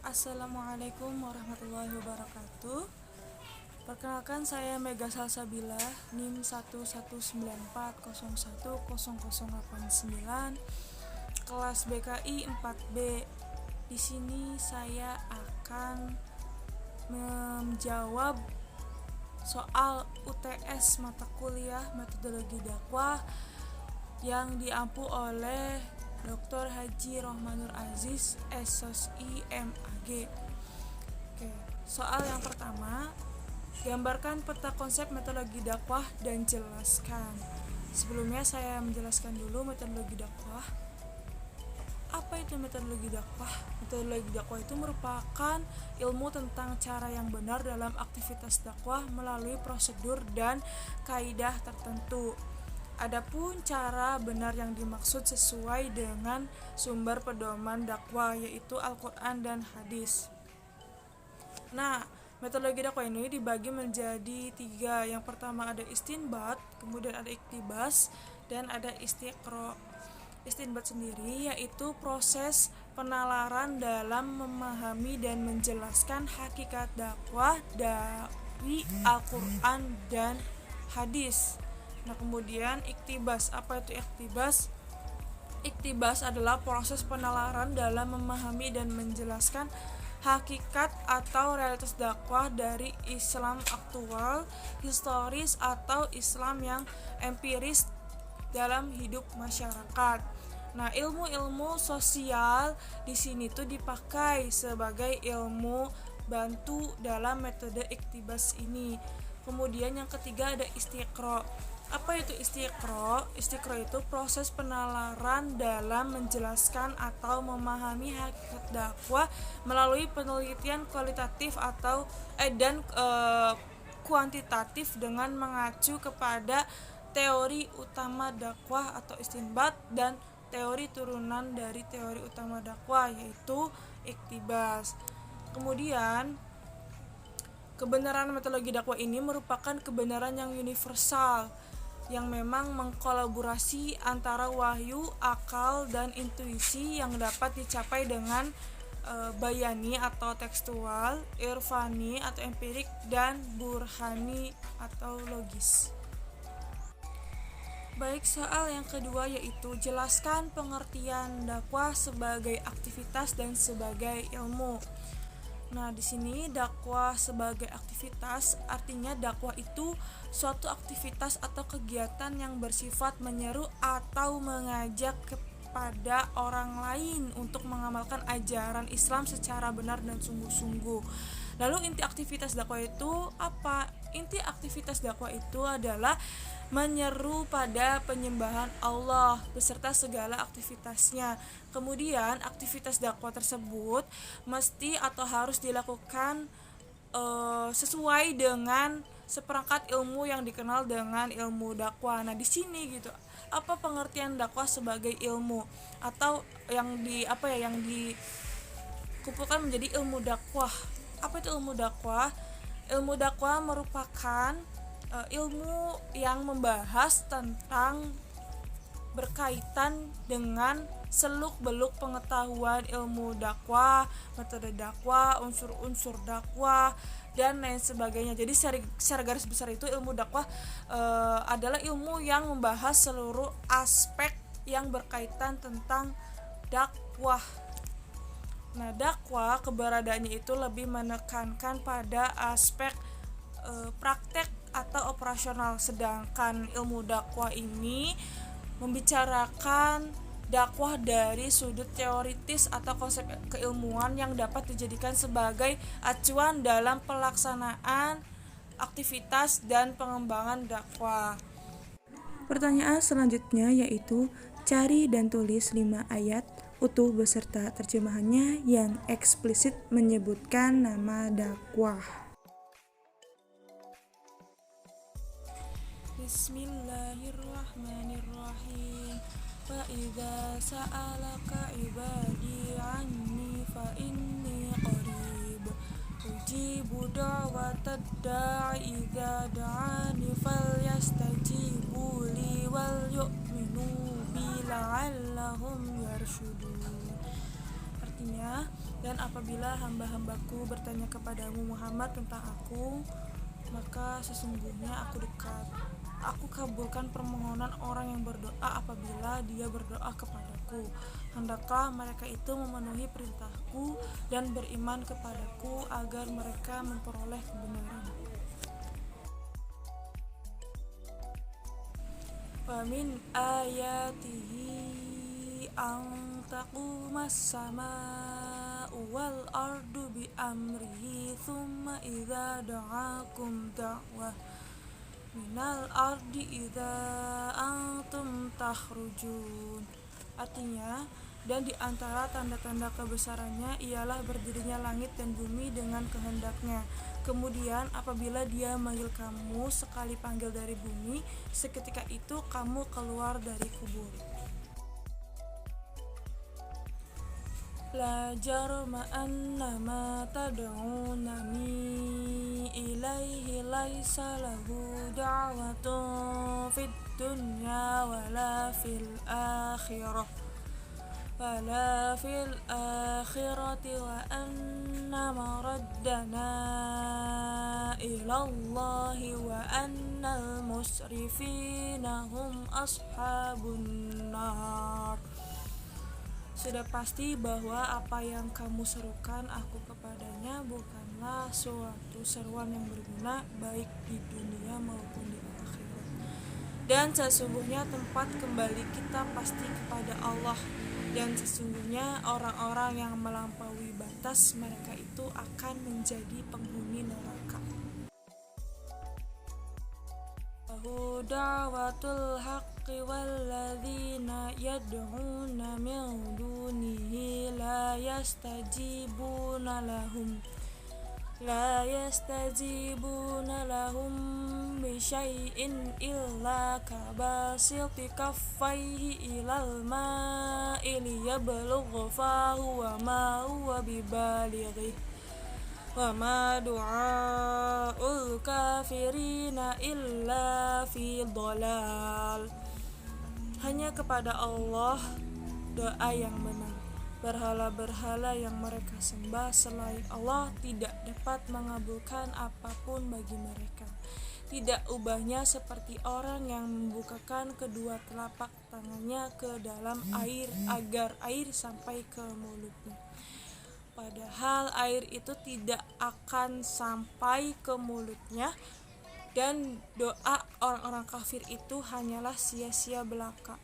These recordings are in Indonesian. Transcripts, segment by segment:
Assalamualaikum warahmatullahi wabarakatuh. Perkenalkan, saya Mega Salsabila, NIM 11940101089, kelas BKI 4B. Di sini saya akan menjawab soal UTS mata kuliah metodologi dakwah yang diampu oleh Dr. Haji Rohmanur Aziz, SSI MAG. Oke, soal yang pertama, gambarkan peta konsep metodologi dakwah dan jelaskan. Sebelumnya saya menjelaskan dulu metodologi dakwah. Apa itu metodologi dakwah? Metodologi dakwah itu merupakan ilmu tentang cara yang benar dalam aktivitas dakwah melalui prosedur dan kaidah tertentu. Adapun cara benar yang dimaksud sesuai dengan sumber pedoman dakwah, yaitu Al-Quran dan hadis. Nah, metodologi dakwah ini dibagi menjadi 3. Yang pertama ada istinbat, kemudian ada iktibas, dan ada istiqro. Istinbat sendiri yaitu proses penalaran dalam memahami dan menjelaskan hakikat dakwah dari Al-Quran dan hadis. Nah, kemudian iktibas. Apa itu iktibas? Iktibas adalah proses penalaran dalam memahami dan menjelaskan hakikat atau realitas dakwah dari Islam aktual, historis, atau Islam yang empiris dalam hidup masyarakat. Nah, ilmu-ilmu sosial di sini tuh dipakai sebagai ilmu bantu dalam metode iktibas ini. Kemudian yang ketiga ada istiqro. Apa itu istiqro? Istiqro itu proses penalaran dalam menjelaskan atau memahami hakikat dakwah melalui penelitian kualitatif atau kuantitatif dengan mengacu kepada teori utama dakwah atau istinbat dan teori turunan dari teori utama dakwah, yaitu iktibas. Kemudian kebenaran metodologi dakwah ini merupakan kebenaran yang universal yang memang mengkolaborasi antara wahyu, akal, dan intuisi yang dapat dicapai dengan bayani atau tekstual, irfani atau empirik, dan burhani atau logis. Baik, soal yang kedua yaitu jelaskan pengertian dakwah sebagai aktivitas dan sebagai ilmu. Nah, di sini dakwah sebagai aktivitas artinya dakwah itu suatu aktivitas atau kegiatan yang bersifat menyeru atau mengajak kepada orang lain untuk mengamalkan ajaran Islam secara benar dan sungguh-sungguh. Lalu inti aktivitas dakwah itu apa? Inti aktivitas dakwah itu adalah menyeru pada penyembahan Allah beserta segala aktivitasnya. Kemudian aktivitas dakwah tersebut mesti atau harus dilakukan sesuai dengan seperangkat ilmu yang dikenal dengan ilmu dakwah. Nah, di sini gitu, apa pengertian dakwah sebagai ilmu atau yang dikumpulkan menjadi ilmu dakwah. Apa itu ilmu dakwah? Ilmu dakwah merupakan ilmu yang membahas tentang berkaitan dengan seluk-beluk pengetahuan ilmu dakwah, metode dakwah, unsur-unsur dakwah, dan lain sebagainya. Jadi secara garis besar itu ilmu dakwah adalah ilmu yang membahas seluruh aspek yang berkaitan tentang dakwah. Nah, dakwah keberadaannya itu lebih menekankan pada aspek praktek atau operasional, sedangkan ilmu dakwah ini membicarakan dakwah dari sudut teoritis atau konsep keilmuan yang dapat dijadikan sebagai acuan dalam pelaksanaan aktivitas dan pengembangan dakwah. Pertanyaan selanjutnya yaitu cari dan tulis 5 ayat utuh beserta terjemahannya yang eksplisit menyebutkan nama dakwah. Bismillahirrahmanirrahim. Fa idza sa'alaka ibadi anni fa inni qarib ujibu da'watad da'i idza da'ani falyastajibu li wal yu'minu bi la'allahum yarshudun. Artinya, dan apabila hamba-hambaku bertanya kepadamu Muhammad tentang aku, maka sesungguhnya aku dekat. Aku kabulkan permohonan orang yang berdoa apabila dia berdoa kepadaku. Hendaklah mereka itu memenuhi perintahku dan beriman kepadaku agar mereka memperoleh kebenaran. Wa min ayatihi an taqumas sama'u wal ardu bi amrihi thumma idza da'akum da'wah minal ardi idza antum takhrujun. Artinya, dan di antara tanda-tanda kebesarannya ialah berdirinya langit dan bumi dengan kehendaknya. Kemudian apabila dia manggil kamu sekali panggil dari bumi, seketika itu kamu keluar dari kubur. La jarma annama tad'unani ilaihi laisa lahu da'watun fid dunya wala fil akhirah wa anna maraddana ilallahi wa annal musrifina hum ashabun nar. Sudah pasti bahwa apa yang kamu serukan aku kepadanya bukanlah suatu seruan yang berguna baik di dunia maupun di akhirat. Dan sesungguhnya tempat kembali kita pasti kepada Allah. Dan sesungguhnya orang-orang yang melampaui batas mereka itu akan menjadi penghuni neraka. Da'watul haqqi walladzina yad'una min dunihi la yastajibuna lahum bi syai'in illa kabasiti kaffaihi ilal ma'i liyablugha fahu wa ma huwa bibalighi wa ma du'aul kafirina illa fi dhalal. Hanya kepada Allah doa yang benar. Berhala-berhala yang mereka sembah selain Allah tidak dapat mengabulkan apapun bagi mereka. Tidak ubahnya seperti orang yang membukakan kedua telapak tangannya ke dalam air agar air sampai ke mulutnya. Padahal air itu tidak akan sampai ke mulutnya, dan doa orang-orang kafir itu hanyalah sia-sia belaka.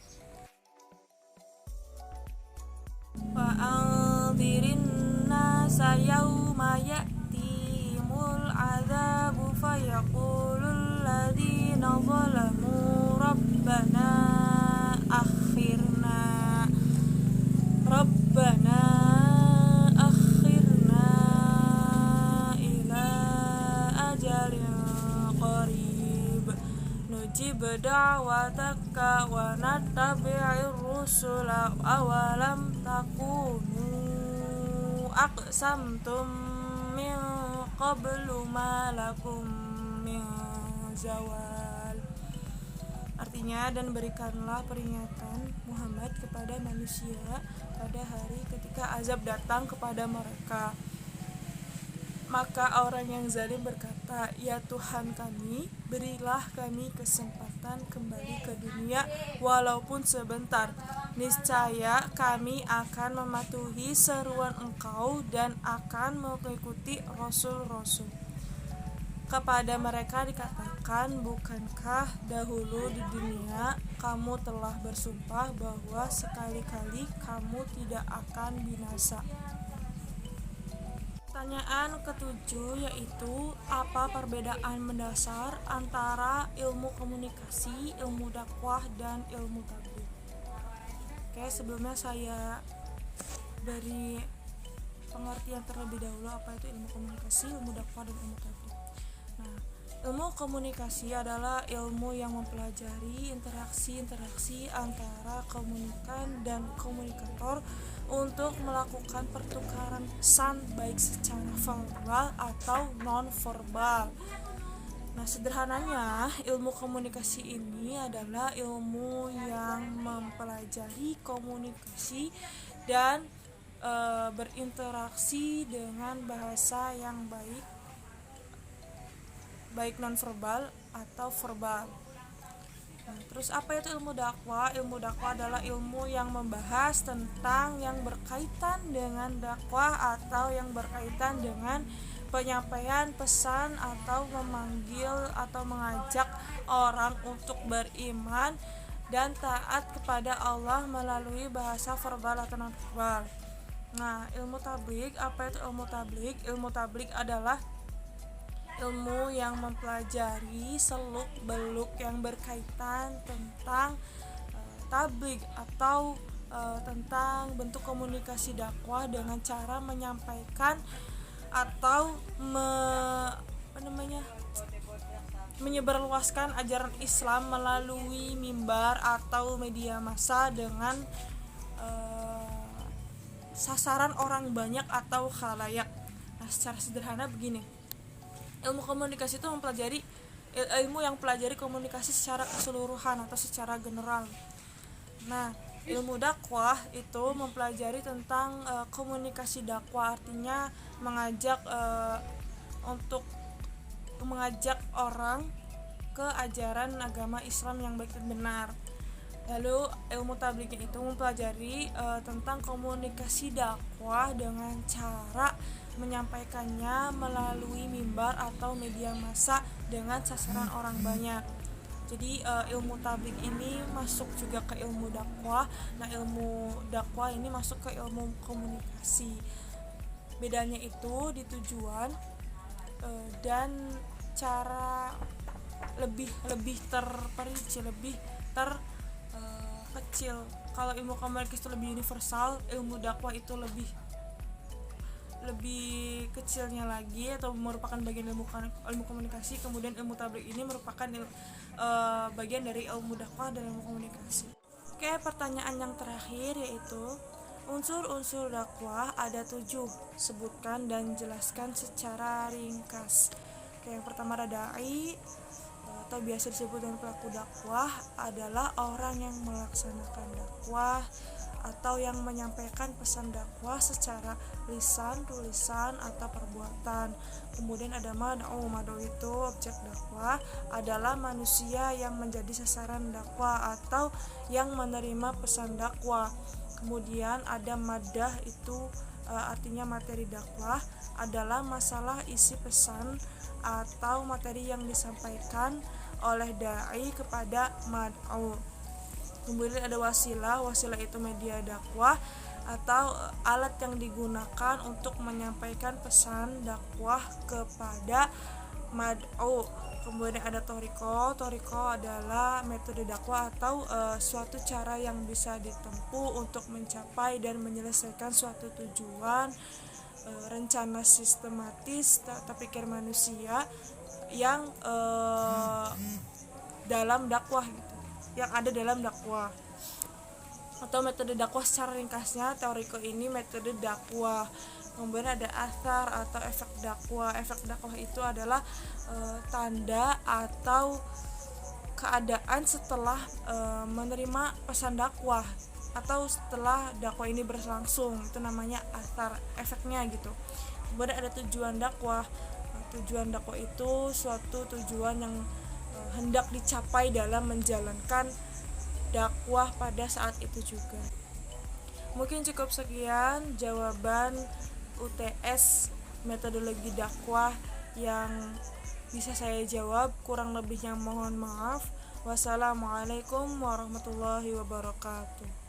Wa anzirin nasa yawma ya'timul azabu fayaqulul ladzina zalamu rabbana akhirna ila ajalin qarib nujib da'wataka wa nattabi'ir rusula awalam takunu aqsamtum min qablu ma lakum min zawal. Artinya, dan berikanlah peringatan Muhammad kepada manusia pada hari ketika azab datang kepada mereka. Maka orang yang zalim berkata, ya Tuhan kami, berilah kami kesempatan kembali ke dunia walaupun sebentar. Niscaya kami akan mematuhi seruan Engkau dan akan mengikuti rasul-rasul. Kepada mereka dikatakan, bukankah dahulu di dunia kamu telah bersumpah bahwa sekali-kali kamu tidak akan binasa? Pertanyaan ketujuh yaitu, apa perbedaan mendasar antara ilmu komunikasi, ilmu dakwah, dan ilmu tabligh? Oke, sebelumnya saya beri pengertian terlebih dahulu apa itu ilmu komunikasi, ilmu dakwah, dan ilmu tabligh. Nah, ilmu komunikasi adalah ilmu yang mempelajari interaksi antara komunikan dan komunikator untuk melakukan pertukaran pesan baik secara verbal atau non-verbal. Nah, sederhananya ilmu komunikasi ini adalah ilmu yang mempelajari komunikasi dan berinteraksi dengan bahasa yang baik nonverbal atau verbal. Nah, terus apa itu ilmu dakwah? Ilmu dakwah adalah ilmu yang membahas tentang yang berkaitan dengan dakwah atau yang berkaitan dengan penyampaian pesan atau memanggil atau mengajak orang untuk beriman dan taat kepada Allah melalui bahasa verbal atau nonverbal. Nah, ilmu tabligh, apa itu ilmu tabligh? Ilmu tabligh adalah ilmu yang mempelajari seluk-beluk yang berkaitan tentang tabligh atau tentang bentuk komunikasi dakwah dengan cara menyampaikan atau menyebarluaskan ajaran Islam melalui mimbar atau media massa dengan sasaran orang banyak atau khalayak. Nah, secara sederhana begini. Ilmu komunikasi itu mempelajari ilmu yang pelajari komunikasi secara keseluruhan atau secara general. Nah, ilmu dakwah itu mempelajari tentang komunikasi dakwah, artinya mengajak orang ke ajaran agama Islam yang baik dan benar. Lalu ilmu tabligh itu mempelajari tentang komunikasi dakwah dengan cara menyampaikannya melalui mimbar atau media massa dengan sasaran orang banyak. Jadi ilmu tabligh ini masuk juga ke ilmu dakwah. Nah, ilmu dakwah ini masuk ke ilmu komunikasi. Bedanya itu di tujuan dan cara lebih terperinci, lebih kecil. Kalau ilmu komunikasi itu lebih universal, ilmu dakwah itu lebih kecilnya lagi atau merupakan bagian ilmu komunikasi. Kemudian ilmu tabligh ini merupakan bagian dari ilmu dakwah dan ilmu komunikasi. Oke, pertanyaan yang terakhir yaitu unsur-unsur dakwah ada 7. Sebutkan dan jelaskan secara ringkas. Oke, yang pertama ada dai atau biasa disebut dengan pelaku dakwah, adalah orang yang melaksanakan dakwah atau yang menyampaikan pesan dakwah secara lisan, tulisan, atau perbuatan. Kemudian ada mad'u itu objek dakwah adalah manusia yang menjadi sasaran dakwah atau yang menerima pesan dakwah. Kemudian ada madah itu artinya materi dakwah adalah masalah isi pesan atau materi yang disampaikan oleh dai kepada mad'u. Kemudian ada wasilah itu media dakwah atau alat yang digunakan untuk menyampaikan pesan dakwah kepada mad'u. Kemudian ada toriko adalah metode dakwah atau suatu cara yang bisa ditempuh untuk mencapai dan menyelesaikan suatu tujuan, rencana sistematis tata pikir manusia yang dalam dakwah gitu, yang ada dalam dakwah. Atau metode dakwah secara ringkasnya, toriko ini metode dakwah. Kemudian ada athar atau efek dakwah. Efek dakwah itu adalah tanda atau keadaan setelah menerima pesan dakwah atau setelah dakwah ini berlangsung, itu namanya athar, efeknya gitu. Kemudian ada tujuan dakwah. Tujuan dakwah itu suatu tujuan yang hendak dicapai dalam menjalankan dakwah pada saat itu juga. Mungkin cukup sekian jawaban UTS metodologi dakwah yang bisa saya jawab, kurang lebihnya mohon maaf. Wassalamualaikum warahmatullahi wabarakatuh.